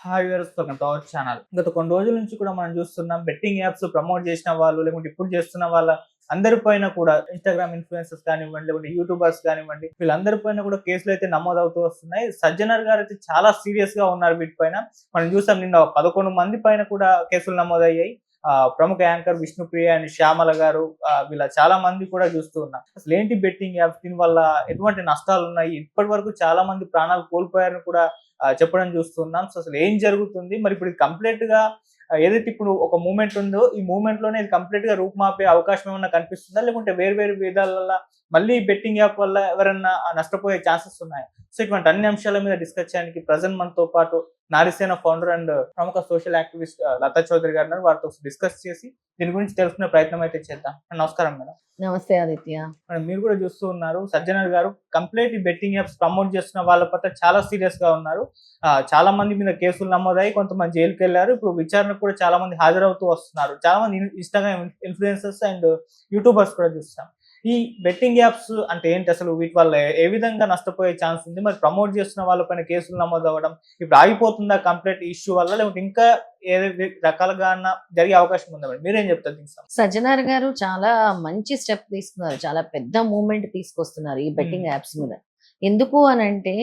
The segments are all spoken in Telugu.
Hi viewers, welcome to our channel. గత కొన్ని రోజుల నుంచి కూడా మనం చూస్తున్నాం, బెట్టింగ్ యాప్స్ ప్రమోట్ చేసిన వాళ్ళు, లేకుంటే ఇప్పుడు చేస్తున్న వాళ్ళ అందరి పైన కూడా ఇన్‌స్టాగ్రామ్ ఇన్‌ఫ్లుయెన్సర్స్ కానివ్వండి, లేకుంటే యూట్యూబర్స్ కానివ్వండి, వీళ్ళందరి పైన కూడా కేసులు అయితే నమోదవుతూ వస్తున్నాయి. సజ్జనర్ గారు అయితే చాలా సీరియస్‌గా ఉన్నారు వీటిపైన. మనం చూసాం, నిన్న 11 మంది పైన కూడా కేసులు నమోదయ్యాయి. ప్రముఖ యాంకర్ విష్ణుప్రియ అండ్ శ్యామల గారు, వీళ్ళ చాలా మంది కూడా చూస్తూ ఉన్నాం. అసలు ఏంటి బెట్టింగ్ యాప్స్, దీనివల్ల ఎటువంటి నష్టాలు ఉన్నాయి, ఇప్పటి వరకు చాలా మంది ప్రాణాలు కోల్పోయారని కూడా చెప్పడం చూస్తున్నాం. సో అసలు ఏం జరుగుతుంది, మరి ఇప్పుడు ఇది కంప్లీట్ గా ఏదైతే ఇప్పుడు ఒక మూవ్‌మెంట్ ఉందో, ఈ మూవ్‌మెంట్ లోనే ఇది కంప్లీట్ గా రూపుమాపే అవకాశం ఏమన్నా కనిపిస్తుందా? లేకుంటే వేరు వేరు విధాల వల్ల మళ్ళీ బెట్టింగ్ యాప్ వల్ల ఎవరన్నా నష్టపోయే ఛాన్సెస్ ఉన్నాయా? సో ఇటువంటి అన్ని అంశాల మీద డిస్కస్ చేయడానికి ప్రెజెంట్ మనతో పాటు నారీసేన ఫౌండర్ అండ్ ప్రముఖ సోషల్ యాక్టివిస్ట్ లతా చౌదరి గారు ఉన్నారు. వారితో డిస్కస్ చేసి దీని గురించి తెలుసుకునే ప్రయత్నం అయితే చేద్దాం. నమస్కారం మేడం. నమస్తే ఆదిత్య. మేడం, మీరు కూడా చూస్తూ ఉన్నారు, సజ్జనర్ గారు కంప్లీట్ ఈ బెట్టింగ్ యాప్స్ ప్రమోట్ చేస్తున్న వాళ్ళ పట్ల చాలా సీరియస్ గా ఉన్నారు. చాలా మంది మీద కేసులు నమోదయ్యాయి, కొంతమంది జైలుకి వెళ్ళారు. ఇప్పుడు విచారణకు కూడా చాలా మంది హాజరవుతూ వస్తున్నారు. చాలా మంది ఇన్‌స్టాగ్రామ్ ఇన్‌ఫ్లుయెన్సర్స్ అండ్ యూట్యూబర్స్ కూడా చూస్తాం. ఈ బెట్టింగ్ యాప్స్ అంటే ఏంటి, అసలు వీటి వల్ల ఏ విధంగా నష్టపోయే ఛాన్స్ ఉంది? మరి ప్రమోట్ చేస్తున్న వాళ్ళపైన కేసులు నమోదవ్వడం ఇప్పుడు ఆగిపోతుందా కంప్లీట్ ఇష్యూ వల్ల, లేకుంటే ఇంకా ఏ రకాలుగా జరిగే అవకాశం ఉందా మేడం? మీరేం చెప్తారు దీనికి సంబంధించి? సజ్జనార్ గారు చాలా మంచి స్టెప్ తీసుకున్నారు. చాలా పెద్ద మూవ్‌మెంట్ తీసుకొస్తున్నారు ఈ బెట్టింగ్ యాప్స్ మీద. ఎందుకు అనంటే,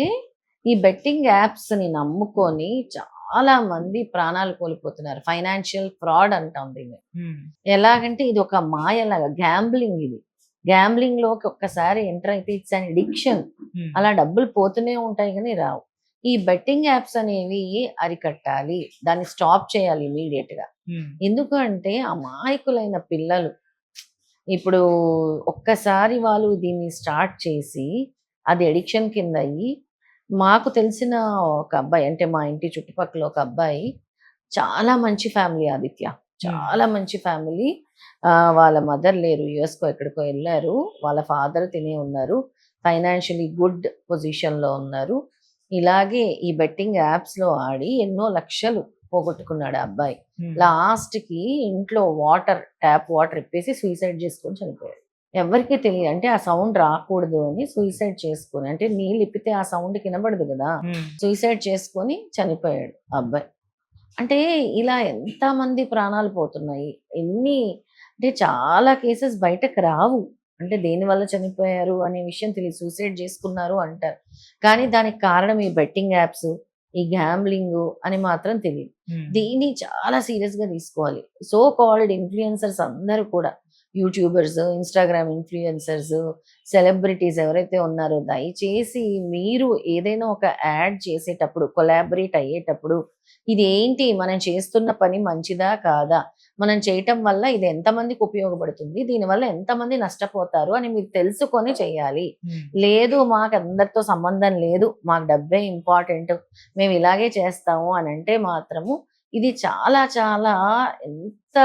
ఈ బెట్టింగ్ యాప్స్ ని నమ్ముకొని చాలా మంది ప్రాణాలు కోల్పోతున్నారు. ఫైనాన్షియల్ ఫ్రాడ్ అంటాం దీన్ని. ఎలాగంటే ఇది ఒక మాయలాగా, గ్యాంబ్లింగ్ ఇది. గ్యాంబ్లింగ్ లోకి ఒక్కసారి ఎంటర్ అయితే ఇట్స్ అన్ అడిక్షన్. అలా డబ్బులు పోతూనే ఉంటాయి కానీ రావు. ఈ బెట్టింగ్ యాప్స్ అనేవి అరికట్టాలి, దాన్ని స్టాప్ చేయాలి ఇమీడియట్ గా. ఎందుకు అంటే అమాయకులైన పిల్లలు ఇప్పుడు ఒక్కసారి వాళ్ళు దీన్ని స్టార్ట్ చేసి అది అడిక్షన్ కింద అయ్యి, మాకు తెలిసిన ఒక అబ్బాయి, అంటే మా ఇంటి చుట్టుపక్కల ఒక అబ్బాయి, చాలా మంచి ఫ్యామిలీ ఆదిత్య, చాలా మంచి ఫ్యామిలీ. వాళ్ళ మదర్ లేరు, యుఎస్కో ఎక్కడికో వెళ్ళారు. వాళ్ళ ఫాదర్ తినే ఉన్నారు, ఫైనాన్షియలీ గుడ్ పొజిషన్లో ఉన్నారు. ఇలాగే ఈ బెట్టింగ్ యాప్స్లో ఆడి ఎన్నో లక్షలు పోగొట్టుకున్నాడు ఆ అబ్బాయి. లాస్ట్కి ఇంట్లో ట్యాప్ వాటర్ ఇప్పేసి సూసైడ్ చేసుకొని చనిపోయాడు. ఎవరికీ తెలియదు, అంటే ఆ సౌండ్ రాకూడదు అని సూసైడ్ చేసుకొని, అంటే నీళ్ళు ఇప్పితే ఆ సౌండ్ వినబడదు కదా, సూసైడ్ చేసుకొని చనిపోయాడు ఆ అబ్బాయి. అంటే ఇలా ఎంతమంది ప్రాణాలు పోతున్నాయి, ఎన్ని, అంటే చాలా కేసెస్ బయటకు రావు. అంటే దేనివల్ల చనిపోయారు అనే విషయం తెలియదు, సూసైడ్ చేసుకున్నారు అంటారు, కానీ దానికి కారణం ఈ బెట్టింగ్ యాప్స్, ఈ గ్యాంబ్లింగ్ అని మాత్రం తెలియదు. దీన్ని చాలా సీరియస్ గా తీసుకోవాలి. సో కాల్డ్ ఇన్ఫ్లుయెన్సర్స్ అందరూ కూడా, యూట్యూబర్స్, ఇన్స్టాగ్రామ్ ఇన్ఫ్లుయెన్సర్స్, సెలబ్రిటీస్ ఎవరైతే ఉన్నారో, దయచేసి మీరు ఏదైనా ఒక యాడ్ చేసేటప్పుడు, కొలాబరేట్ అయ్యేటప్పుడు, ఇది ఏంటి, మనం చేస్తున్న పని మంచిదా కాదా, మనం చేయటం వల్ల ఇది ఎంతమందికి ఉపయోగపడుతుంది, దీనివల్ల ఎంతమంది నష్టపోతారు అని మీరు తెలుసుకొని చేయాలి. లేదు మాకు అందరితో సంబంధం లేదు, మాకు డబ్బే ఇంపార్టెంట్, మేము ఇలాగే చేస్తాము అని అంటే మాత్రము ఇది చాలా చాలా ఎంత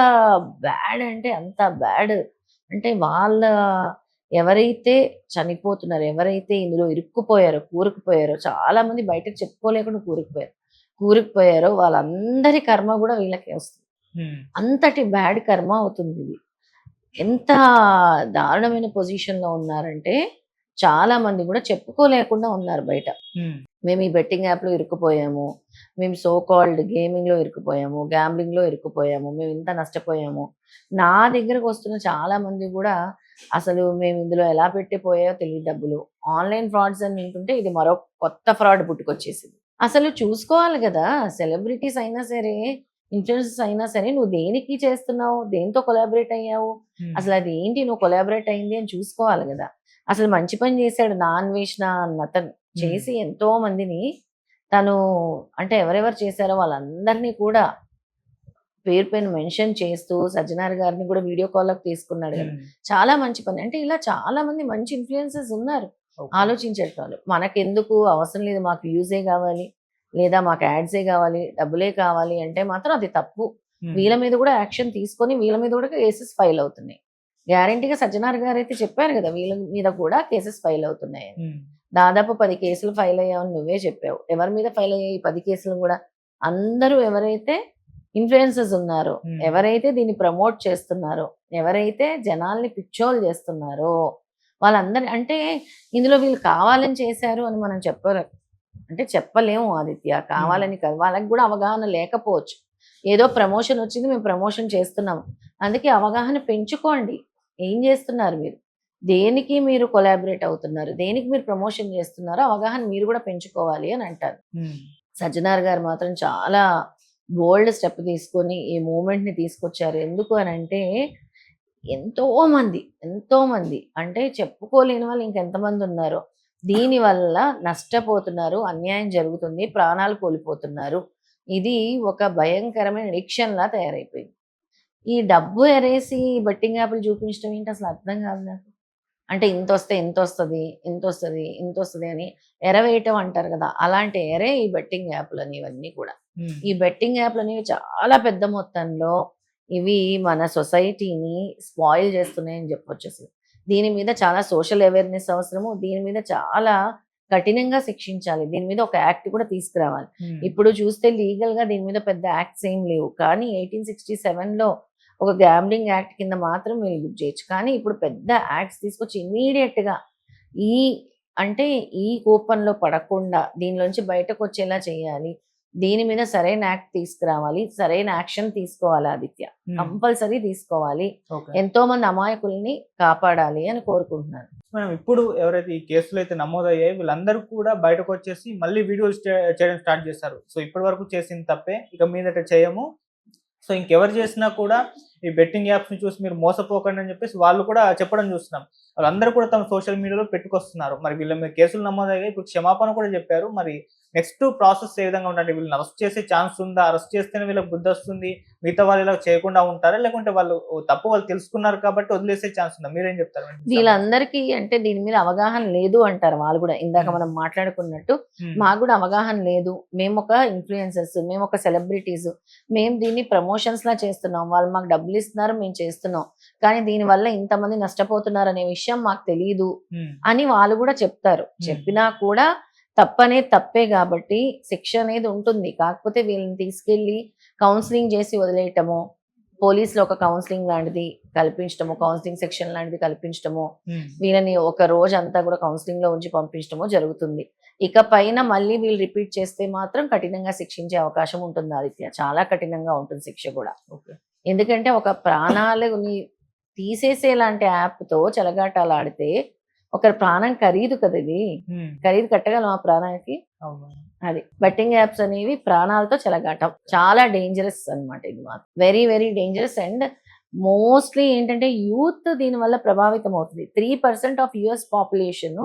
బ్యాడ్ అంటే అంత బ్యాడ్. అంటే వాళ్ళ ఎవరైతే చనిపోతున్నారో, ఎవరైతే ఇందులో ఇరుక్కుపోయారో, కూరుకుపోయారో, చాలా మంది బయటకు చెప్పుకోలేకుండా కూరుకుపోయారో వాళ్ళందరి కర్మ కూడా వీళ్ళకే వస్తుంది. అంతటి బ్యాడ్ కర్మ అవుతుంది ఇది. ఎంత దారుణమైన పొజిషన్ లో ఉన్నారంటే, చాలా మంది కూడా చెప్పుకోలేకుండా ఉన్నారు బయట. మేము ఈ బెట్టింగ్ యాప్లో ఇరుక్కుపోయాము, మేము సో కాల్డ్ గేమింగ్లో ఇరుక్కుపోయాము, గ్యాంబ్లింగ్లో ఇరుక్కుపోయాము, మేము ఇంత నష్టపోయాము. నా దగ్గరకు వస్తున్న చాలా మంది కూడా అసలు మేము ఇందులో ఎలా పెట్టిపోయాయో తెలియదు డబ్బులు, ఆన్లైన్ ఫ్రాడ్స్ అని వింటుంటే ఇది మరో కొత్త ఫ్రాడ్ పుట్టుకొచ్చేసింది. అసలు చూసుకోవాలి కదా, సెలబ్రిటీస్ అయినా సరే, ఇన్ఫ్లుయెన్సర్స్ అయినా సరే, నువ్వు దేనికి చేస్తున్నావు, దేంతో కొలాబరేట్ అయ్యావు, అసలు అది ఏంటి నువ్వు కొలాబరేట్ అయింది అని చూసుకోవాలి కదా. అసలు మంచి పని చేశాడు నాన్వేషణ అన్న అతను, చేసి ఎంతో మందిని తను, అంటే ఎవరెవరు చేశారో వాళ్ళందరినీ కూడా పేరు పైన మెన్షన్ చేస్తూ సజ్జనార్ గారిని కూడా వీడియో కాల్లోకి తీసుకున్నాడు కదా. చాలా మంచి పని. అంటే ఇలా చాలా మంది మంచి ఇన్ఫ్లుయెన్సర్స్ ఉన్నారు, ఆలోచించేటోళ్ళు. మనకెందుకు అవసరం లేదు, మాకు యూజే కావాలి, లేదా మాకు యాడ్సే కావాలి, డబ్బులే కావాలి అంటే మాత్రం అది తప్పు. వీళ్ళ మీద కూడా యాక్షన్ తీసుకొని వీళ్ళ మీద కూడా కేసెస్ ఫైల్ అవుతున్నాయి. గ్యారంటీగా సజ్జనార్ గారు అయితే చెప్పారు కదా, వీళ్ళ మీద కూడా కేసెస్ ఫైల్ అవుతున్నాయి. దాదాపు 10 కేసులు ఫైల్ అయ్యావని నువ్వే చెప్పావు. ఎవరి మీద ఫైల్ అయ్యాయి 10 కేసులు కూడా? అందరూ ఎవరైతే ఇన్ఫ్లుయెన్సర్స్ ఉన్నారో, ఎవరైతే దీన్ని ప్రమోట్ చేస్తున్నారో, ఎవరైతే జనాల్ని పిచ్చోలు చేస్తున్నారో వాళ్ళందరి, అంటే ఇందులో వీళ్ళు కావాలని చేశారు అని మనం అంటే చెప్పలేము ఆదిత్య, కావాలని కాదు, వాళ్ళకి కూడా అవగాహన లేకపోవచ్చు. ఏదో ప్రమోషన్ వచ్చింది, మేము ప్రమోషన్ చేస్తున్నాము, అందుకే అవగాహన పెంచుకోండి. ఏం చేస్తున్నారు మీరు, దేనికి మీరు కొలాబరేట్ అవుతున్నారు, దేనికి మీరు ప్రమోషన్ చేస్తున్నారో అవగాహన మీరు కూడా పెంచుకోవాలి అని అంటారు. సజ్జనార్ గారు మాత్రం చాలా బోల్డ్ స్టెప్ తీసుకొని ఈ మూమెంట్ని తీసుకొచ్చారు. ఎందుకు అని అంటే ఎంతో మంది అంటే చెప్పుకోలేని వాళ్ళు ఇంకెంతమంది ఉన్నారో దీనివల్ల నష్టపోతున్నారు, అన్యాయం జరుగుతుంది, ప్రాణాలు కోల్పోతున్నారు. ఇది ఒక భయంకరమైన అడిక్షన్ లా తయారైపోయింది. ఈ డబ్బు ఎరేసి బెట్టింగ్ యాప్లు చూపించడం ఏంటి అసలు అర్థం కాదు నాకు. అంటే ఇంతొస్తే ఇంతొస్తుంది, ఇంతొస్తుంది, ఇంతొస్తుంది అని ఎరవేయటం అంటారు కదా, అలాంటి ఎరే ఈ బెట్టింగ్ యాప్లు అనేవన్నీ కూడా. ఈ బెట్టింగ్ యాప్లు అనేవి చాలా పెద్ద మొత్తంలో ఇవి మన సొసైటీని స్పాయిల్ చేస్తున్నాయని చెప్పొచ్చు. అసలు దీని మీద చాలా సోషల్ అవేర్నెస్ అవసరము, దీని మీద చాలా కఠినంగా శిక్షించాలి, దీని మీద ఒక యాక్ట్ కూడా తీసుకురావాలి. ఇప్పుడు చూస్తే లీగల్ గా దీని మీద పెద్ద యాక్ట్స్ ఏం లేవు, కానీ 1867లో ఒక గ్యాంబ్లింగ్ యాక్ట్ కింద మాత్రం వీళ్ళు బుక్ చేయొచ్చు. కానీ ఇప్పుడు పెద్ద యాక్ట్స్ తీసుకొచ్చి ఇమీడియట్ గా ఈ అంటే ఈ కూపంలో పడకుండా దీనిలోంచి బయటకు వచ్చేలా చేయాలి. దీని మీద సరైన యాక్ట్ తీసుకురావాలి, సరైన యాక్షన్ తీసుకోవాలి ఆదిత్య, కంపల్సరీ తీసుకోవాలి. ఎంతో మంది అమాయకుల్ని కాపాడాలి అని కోరుకుంటున్నాను. మనం ఇప్పుడు ఎవరైతే ఈ కేసులు అయితే నమోదయ్యాయి వీళ్ళందరూ కూడా బయటకు వచ్చేసి మళ్ళీ వీడియోలు చేయడం స్టార్ట్ చేస్తారు. సో ఇప్పటి వరకు చేసిన తప్పే ఇక మీదట చేయము, సో ఇంకెవరు చేసినా కూడా ఈ బెట్టింగ్ యాప్స్ ని చూసి మీరు మోసపోకండి అని చెప్పేసి వాళ్ళు కూడా చెప్పడం చూస్తున్నాం. వాళ్ళందరూ కూడా తమ సోషల్ మీడియాలో పెట్టుకొస్తున్నారు. మరి వీళ్ళ మీద కేసులు నమోదయ్యాయి, ఇప్పుడు క్షమాపణ కూడా చెప్పారు. మరి నెక్స్ట్ ప్రాసెస్ ఏ విధంగా ఉంటుంది, వీళ్ళని అరెస్ట్ చేసే ఛాన్స్ ఉందా, అరెస్ట్ చేస్తేనే వీళ్ళకి బుద్ధి వస్తుంది, మిగతా వాళ్ళు ఇలా చేయకుండా ఉంటారా, లేకుంటే వాళ్ళు తప్పు వాళ్ళు తెలుసుకున్నారు కాబట్టి వదిలేసే ఛాన్స్ ఉందా, మీరేం చెప్తారు? వీళ్ళందరికీ అంటే దీని మీద అవగాహన లేదు అంటారు వాళ్ళు కూడా. ఇందాక మనం మాట్లాడుకున్నట్టు మాకు కూడా అవగాహన లేదు, మేము ఒక ఇన్ఫ్లుయెన్సర్స్, మేము ఒక సెలబ్రిటీస్, మేము దీన్ని ప్రమోషన్స్ లా చేస్తున్నాం, వాళ్ళు మాకు డబ్బులు ఇస్తున్నారు, మేము చేస్తున్నాం, కానీ దీని వల్ల ఇంతమంది నష్టపోతున్నారు అనే విషయం మాకు తెలియదు అని వాళ్ళు కూడా చెప్తారు. చెప్పినా కూడా తప్పే కాబట్టి శిక్ష అనేది ఉంటుంది. కాకపోతే వీళ్ళని తీసుకెళ్లి కౌన్సిలింగ్ చేసి వదిలేయటము, పోలీసులో ఒక కౌన్సిలింగ్ లాంటిది కల్పించడము, కౌన్సిలింగ్ సెక్షన్ లాంటిది కల్పించడము, వీళ్ళని ఒక రోజు అంతా కూడా కౌన్సిలింగ్ లో ఉంచి పంపించడము జరుగుతుంది. ఇక పైన మళ్ళీ వీళ్ళు రిపీట్ చేస్తే మాత్రం కఠినంగా శిక్షించే అవకాశం ఉంటుంది ఆదిత్య, చాలా కఠినంగా ఉంటుంది శిక్ష కూడా. ఎందుకంటే ఒక ప్రాణాలని తీసేసేలాంటి యాప్ తో చెలగాటాలు ఆడితే ఒకరి ప్రాణం ఖరీదు కదా, ఇది ఖరీదు కట్టగలం ఆ ప్రాణానికి. అది బెట్టింగ్ యాప్స్ అనేవి ప్రాణాలతో చెలగాటం, చాలా డేంజరస్ అన్నమాట. ఇది మాత్రం very very dangerous. And mostly ఏంటంటే యూత్ దీని వల్ల ప్రభావితం అవుతుంది. 3% ఆఫ్ యుఎస్ పాపులేషన్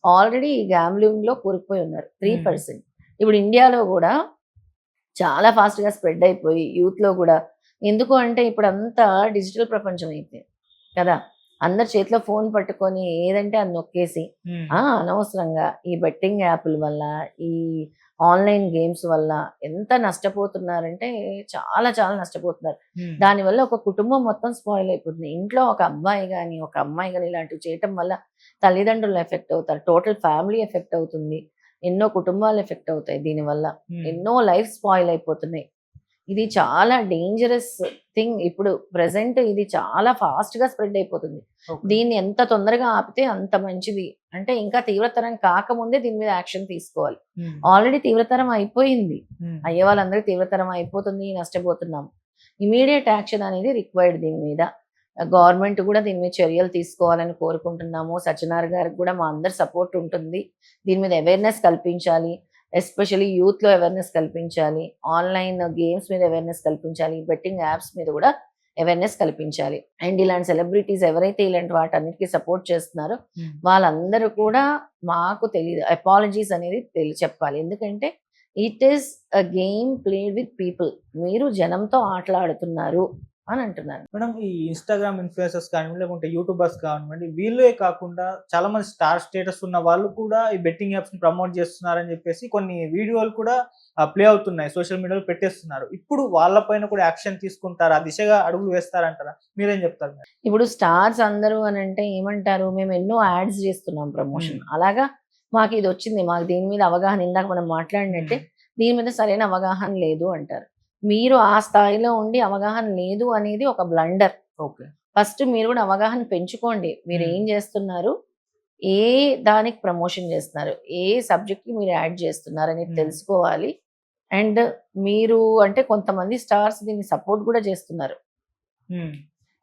ఆల్రెడీ ఈ గ్యాంబ్లింగ్ లో కూరుకుపోయి ఉన్నారు. 3%. ఇప్పుడు ఇండియాలో కూడా చాలా ఫాస్ట్ గా స్ప్రెడ్ అయిపోయి యూత్ లో కూడా. ఎందుకు అంటే ఇప్పుడు అంతా డిజిటల్ ప్రపంచం అయితే కదా, అందరి చేతిలో ఫోన్ పట్టుకొని ఏదంటే అది నొక్కేసి అనవసరంగా ఈ బెట్టింగ్ యాప్ల వల్ల, ఈ ఆన్లైన్ గేమ్స్ వల్ల ఎంత నష్టపోతున్నారంటే చాలా చాలా నష్టపోతున్నారు. దానివల్ల ఒక కుటుంబం మొత్తం స్పాయిల్ అయిపోతుంది. ఇంట్లో ఒక అబ్బాయి కానీ ఒక అమ్మాయి కానీ ఇలాంటివి చేయటం వల్ల తల్లిదండ్రులు ఎఫెక్ట్ అవుతారు, టోటల్ ఫ్యామిలీ ఎఫెక్ట్ అవుతుంది, ఎన్నో కుటుంబాలు ఎఫెక్ట్ అవుతాయి దీనివల్ల, ఎన్నో లైఫ్ స్పాయిల్ అయిపోతున్నాయి. ఇది చాలా డేంజరస్ థింగ్. ఇప్పుడు ప్రెసెంట్ ఇది చాలా ఫాస్ట్ గా స్ప్రెడ్ అయిపోతుంది. దీన్ని ఎంత తొందరగా ఆపితే అంత మంచిది. అంటే ఇంకా తీవ్రతరం కాకముందే దీని మీద యాక్షన్ తీసుకోవాలి. ఆల్రెడీ తీవ్రతరం అయిపోయింది, అయ్యే వాళ్ళందరికీ తీవ్రతరం అయిపోతుంది, నష్టపోతున్నాము. ఇమీడియట్ యాక్షన్ అనేది రిక్వైర్డ్. దీని మీద గవర్నమెంట్ కూడా దీని మీద చర్యలు తీసుకోవాలని కోరుకుంటున్నాము. సజ్జనార్ గారికి కూడా మా అందరి సపోర్ట్ ఉంటుంది. దీని మీద అవేర్నెస్ కల్పించాలి, ఎస్పెషల్లీ యూత్ లో అవేర్నెస్ కల్పించాలి, ఆన్లైన్ గేమ్స్ మీద అవేర్నెస్ కల్పించాలి, బెట్టింగ్ యాప్స్ మీద కూడా అవేర్నెస్ కల్పించాలి. అండ్ ఇలాంటి సెలబ్రిటీస్ ఎవరైతే ఇలాంటి వాటన్నిటికీ సపోర్ట్ చేస్తున్నారో వాళ్ళందరూ కూడా మాకు తెలియదు అపాలజీస్ అనేది చెప్పాలి. ఎందుకంటే it is a game played with people, మీరు జనంతో ఆటలాడుతున్నారు అని అంటున్నారు. మేడం, ఈ ఇన్స్టాగ్రామ్ ఇన్ఫ్లుయెన్సర్స్ కానివ్వండి, లేకుంటే యూట్యూబర్స్ కానివ్వండి, వీళ్ళే కాకుండా చాలా మంది స్టార్ స్టేటస్ ఉన్న వాళ్ళు కూడా ఈ బెట్టింగ్ యాప్స్ ని ప్రమోట్ చేస్తున్నారని చెప్పేసి కొన్ని వీడియోలు కూడా ప్లే అవుతున్నాయి, సోషల్ మీడియాలో పెట్టేస్తున్నారు. ఇప్పుడు వాళ్ళపైన కూడా యాక్షన్ తీసుకుంటారా, ఆ దిశగా అడుగులు వేస్తారంటారా, మీరేం చెప్తారు? ఇప్పుడు స్టార్స్ అందరూ అని అంటే ఏమంటారు, మేము ఎన్నో యాడ్స్ చేస్తున్నాం ప్రమోషన్, అలాగా మాకు ఇది వచ్చింది, మాకు దీని మీద అవగాహన, ఇందాక మనం మాట్లాడినట్టే దీని మీద సరైన అవగాహన లేదు అంటారు. మీరు ఆ స్థాయిలో ఉండి అవగాహన లేదు అనేది ఒక బ్లండర్. ఫస్ట్ మీరు కూడా అవగాహన పెంచుకోండి, మీరు ఏం చేస్తున్నారు, ఏ దానికి ప్రమోషన్ చేస్తున్నారు, ఏ సబ్జెక్ట్‌కి మీరు యాడ్ చేస్తున్నారు అనేది హ్మ్. తెలుసుకోవాలి. అండ్ మీరు అంటే కొంతమంది స్టార్స్ దీన్ని సపోర్ట్ కూడా చేస్తున్నారు. హ్మ్.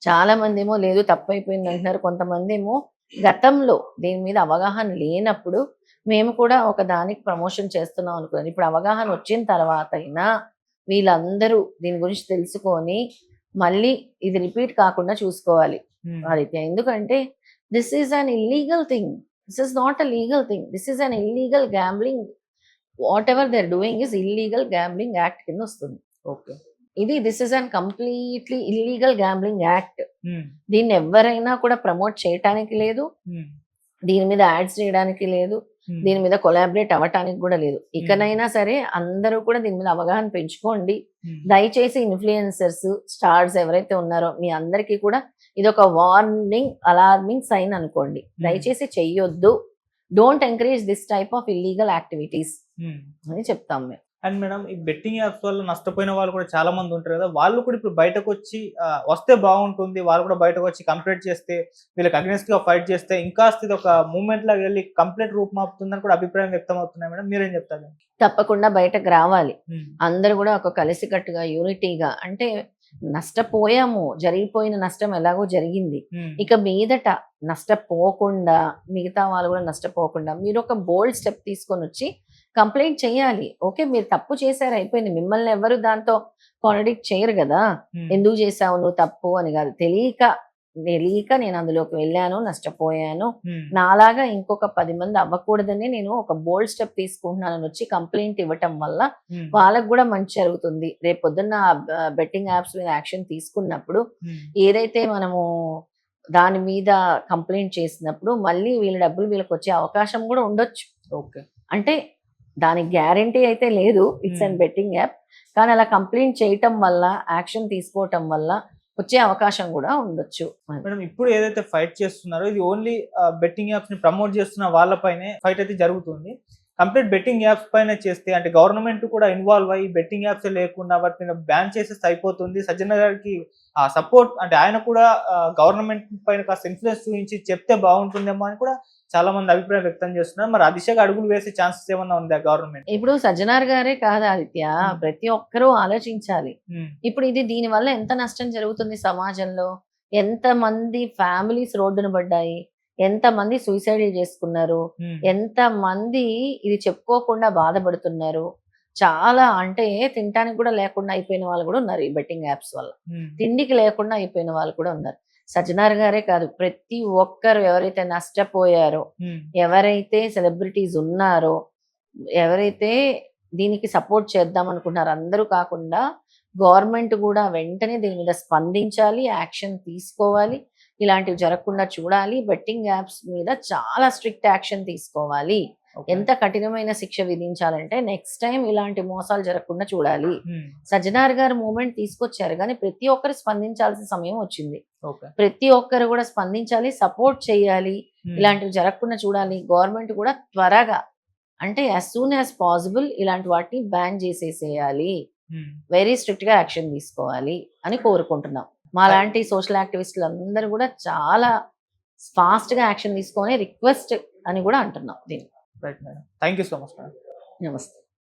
చాలా మందేమో లేదు తప్పైపోయింది అంటున్నారు. కొంతమందేమో గతంలో దీని మీద అవగాహన లేనప్పుడు మేము కూడా ఒక దానికి ప్రమోషన్ చేస్తున్నాం అనుకున్నారు. ఇప్పుడు అవగాహన వచ్చిన తర్వాత అయినా వీళ్ళందరూ దీని గురించి తెలుసుకొని మళ్ళీ ఇది రిపీట్ కాకుండా చూసుకోవాలి హ్మ్. ఆదిత్య. ఎందుకంటే this is an illegal thing. This is not a legal thing. This is an illegal gambling. Whatever they are doing is illegal gambling act కింద వస్తుంది. Okay. This is an completely illegal gambling act. Hmm. దీన్ని ఎవ్వరైనా కూడా ప్రమోట్ చేయటానికి లేదు. హ్మ్. దీని మీద యాడ్స్ చేయడానికి లేదు. హ్మ్. దీని మీద కొలాబరేట్ అవ్వటానికి కూడా లేదు. ఇకనైనా సరే అందరూ కూడా దీని మీద అవగాహన పెంచుకోండి. హ్మ్. దయచేసి ఇన్‌ఫ్లుయెన్సర్స్, స్టార్స్ ఎవరైతే ఉన్నారో మీ అందరికీ కూడా ఇదొక వార్నింగ్, అలార్మింగ్ సైన్ అనుకోండి. దయచేసి చెయ్యొద్దు. Don't encourage this type of illegal activities హ్మ్. అని చెప్తాం మేము. అండ్ మేడం ఈ బెట్టింగ్ యాప్స్ వల్ల నష్టపోయిన వాళ్ళు కూడా చాలా మంది ఉంటారు కదా! వాళ్ళు కూడా ఇప్పుడు బయటకొచ్చి వస్తే బాగుంటుంది. వాళ్ళు కూడా బయటకొచ్చి కంప్లెయింట్ చేస్తే వీళ్ళకి అగెయిన్స్ట్‌గా ఫైట్ చేస్తే ఇంకాస్త ఇదొక మూవ్‌మెంట్ లాగా వెళ్లి కంప్లీట్ రూపుమాపుతుందని కూడా అభిప్రాయం వ్యక్తం అవుతున్నాయి మేడం. మీరేం చెప్తారు? తప్పకుండా బయటకు రావాలి. హ్మ్. అందరూ కూడా ఒక కలిసికట్టుగా, యూనిటీగా అంటే నష్టపోయాము. జరిగిపోయిన నష్టం ఎలాగో జరిగింది. హ్మ్. ఇక మీదట నష్టపోకుండా, మిగతా వాళ్ళు కూడా నష్టపోకుండా మీరొక బోల్డ్ స్టెప్ తీసుకొనొచ్చి కంప్లెయింట్ చేయాలి. ఓకే. మీరు తప్పు చేశారు అయిపోయింది. మిమ్మల్ని ఎవ్వరు దాంతో కాంట్రడిక్ట్ చేయరు గదా! హ్మ్. ఎందుకు చేశావు నువ్వు తప్పు అని గాదు. తెలియక నేను అందులోకి వెళ్ళాను, నష్టపోయాను. హ్మ్. నాలాగా ఇంకొక 10 మంది అవ్వకూడదనే నేను ఒక బోల్డ్ స్టెప్ తీసుకుంటున్నానని వచ్చి కంప్లెయింట్ ఇవ్వటం వల్ల హ్మ్. వాళ్ళకి గూడా మంచి జరుగుతుంది. రేపొద్దున్న బెట్టింగ్ యాప్స్ మీద యాక్షన్ తీసుకున్నప్పుడు హ్మ్. ఏదైతే మనము దాని మీద కంప్లెయింట్ చేసినప్పుడు మళ్ళీ వీళ్ళ డబ్బులు వీళ్ళకొచ్చే అవకాశం గూడా ఉండొచ్చు. ఓకే. అంటే దానికి గ్యారంటీ అయితే లేదు. ఇట్స్ అన్ హ్మ్. Betting app. కానీ అలా కంప్లెయింట్ చేయటం వల్ల, యాక్షన్ తీసుకోవటం వల్ల వచ్చే అవకాశం గూడా ఉండొచ్చు. అది. మేడం ఇప్పుడు ఏదైతే ఫైట్ చేస్తున్నారో ఇది ఓన్లీ బెట్టింగ్ యాప్స్‌ని ప్రమోట్ చేస్తున్న వాళ్ళపైనే ఫైట్ అయితే జరుగుతుంది. కంప్లీట్ బెట్టింగ్ యాప్స్ పైన చేస్తే అంటే గవర్నమెంట్ కూడా ఇన్వాల్వ్ అయ్యి బెట్టింగ్ యాప్సే లేకుండా వాటి మీద బ్యాన్ చేసేస్తే అయిపోతుంది. సజ్జన గారికి సపోర్ట్ అంటే ఆయన కూడా గవర్నమెంట్ పైన కాస్త ఇన్‌ఫ్లూయెన్స్ చూయించి చెప్తే బాగుంటుందేమో అని కూడా చాలా మంది అభిప్రాయం వ్యక్తం చేస్తున్నారు. మరి ఆ దిశగా అడుగులు వేసే ఛాన్సెస్ ఏమన్నా ఉందా గవర్నమెంట్? ఇప్పుడు సజ్జనార్ గారే కాదు ఆదిత్య. హ్మ్. ప్రతి ఒక్కరూ ఆలోచించాలి. హ్మ్. ఇప్పుడు ఇది దీనివల్ల ఎంత నష్టం జరుగుతుంది సమాజంలో? ఎంతమంది ఫ్యామిలీస్ రోడ్డున పడ్డాయి? ఎంతమంది సూసైడ్‌లు చేసుకున్నారు? హ్మ్. ఎంతమంది ఇది చెప్పుకోకుండా బాధపడుతున్నారు? చాలా అంటే తినటానికి కూడా లేకుండా అయిపోయిన వాళ్ళు కూడా ఉన్నారు ఈ బెట్టింగ్ యాప్స్ వల్ల. హ్మ్. తిండికి లేకుండా అయిపోయిన వాళ్ళు కూడా ఉన్నారు. సజ్జనార్ గారే కాదు ప్రతి ఒక్కరు ఎవరైతే నష్టపోయారో, హ్మ్. ఎవరైతే సెలబ్రిటీస్ ఉన్నారో, ఎవరైతే దీనికి సపోర్ట్ చేద్దాం అనుకుంటున్నారో అందరూ కాకుండా గవర్నమెంట్ గూడా వెంటనే దీని మీద స్పందించాలి. యాక్షన్ తీసుకోవాలి. ఇలాంటివి జరగకుండా చూడాలి. బెట్టింగ్ యాప్స్ మీద చాలా స్ట్రిక్ట్ యాక్షన్ తీసుకోవాలి. ఓకే. ఎంత కఠినమైన శిక్ష విధించాలంటే నెక్స్ట్ టైమ్ ఇలాంటి మోసాలు జరగకుండా చూడాలి. హ్మ్. సజ్జనార్ గారు మూవ్‌మెంట్ తీసుకొచ్చారు గానీ ప్రతి ఒక్కరు స్పందించాల్సిన సమయం వచ్చింది. ఓకే. ప్రతి ఒక్కరు గూడా స్పందించాలి. సపోర్ట్ చేయాలి. హ్మ్. ఇలాంటివి జరగకుండా చూడాలి. గవర్నమెంట్ కూడా త్వరగా అంటే యాస్ సూన్ యాస్ పాసిబుల్ ఇలాంటి వాటిని బ్యాన్ చేసేసేయాలి. హ్మ్. వెరీ స్ట్రిక్ట్‌గా యాక్షన్ తీసుకోవాలి అని కోరుకుంటున్నాం. మాలాంటి సోషల్ యాక్టివిస్టులందరూ గూడా చాలా ఫాస్ట్‌గా యాక్షన్ తీసుకొని రిక్వెస్ట్ అని గూడా అంటున్నాం దీన్ని. Right madam. Thank you so much madam. నమస్తే.